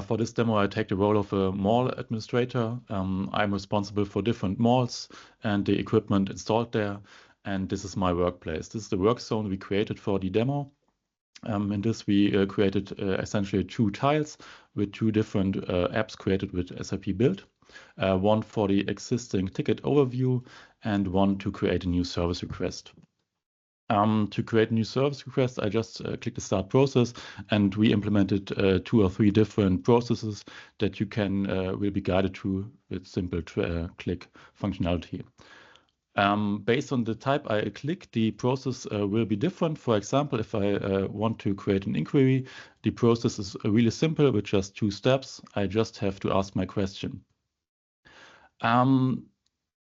For this demo, I take the role of a mall administrator. I'm responsible for different malls and the equipment installed there. And this is my workplace. This is the work zone we created for the demo. In this, we created essentially 2 tiles with 2 different apps created with SAP Build. One for the existing ticket overview and one to create a new service request. To create a new service request, I just click the start process, and we implemented 2 or 3 different processes that you can will be guided through with simple click functionality. Based on the type I click, the process will be different. For example, if I want to create an inquiry, the process is really simple with just 2 steps. I just have to ask my question.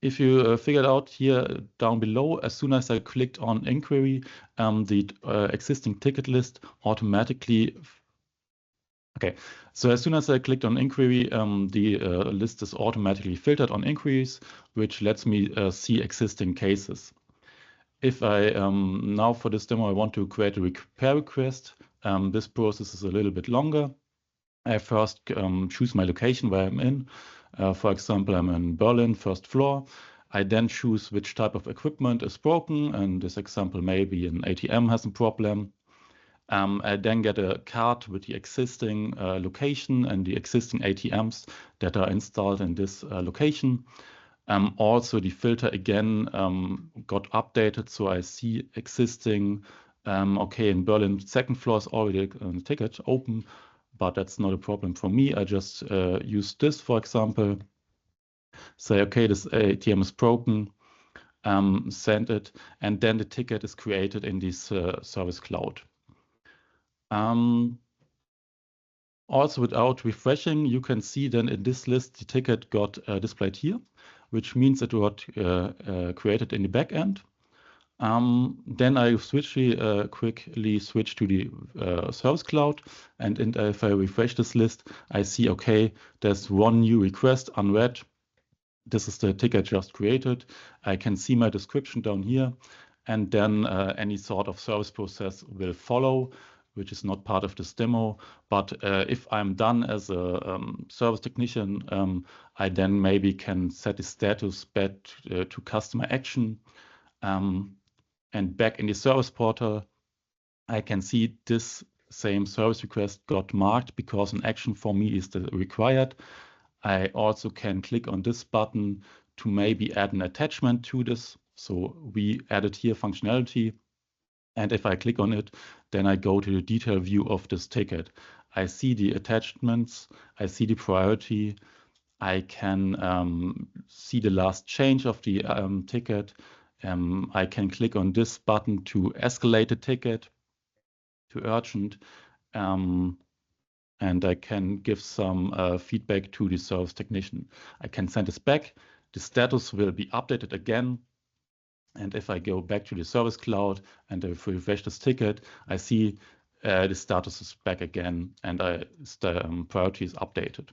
If you figured out here down below, as soon as I clicked on inquiry, the existing ticket list automatically. Okay, so as soon as I clicked on inquiry, the list is automatically filtered on inquiries, which lets me see existing cases. If I now for this demo I want to create a repair request, this process is a little bit longer. I first choose my location where I'm in. For example, I'm in Berlin, 1st floor. I then choose which type of equipment is broken. And this example, maybe an ATM has a problem. I then get a card with the existing location and the existing ATMs that are installed in this location. Also, the filter again got updated, so I see existing. Okay, in Berlin, 2nd floor is already a ticket open, but that's not a problem for me. I just use this, for example. Say, okay, this ATM is broken, send it, and then the ticket is created in this Service Cloud. Also, without refreshing, you can see then in this list, the ticket got displayed here, which means it got created in the back end. Then I quickly switch to the Service Cloud, and if I refresh this list, I see, okay, there's 1 new request unread. This is the ticket just created. I can see my description down here, and then any sort of service process will follow, which is not part of this demo. But if I'm done as a service technician, I then maybe can set the status back to customer action. And back in the service portal, I can see this same service request got marked because an action for me is required. I also can click on this button to maybe add an attachment to this. So we added here functionality. And if I click on it, then I go to the detail view of this ticket. I see the attachments, I see the priority, I can see the last change of the ticket. I can click on this button to escalate the ticket to urgent, and I can give some feedback to the service technician. I can send this back. The status will be updated again. And if I go back to the Service Cloud and I refresh this ticket, I see the status is back again and the priority is updated.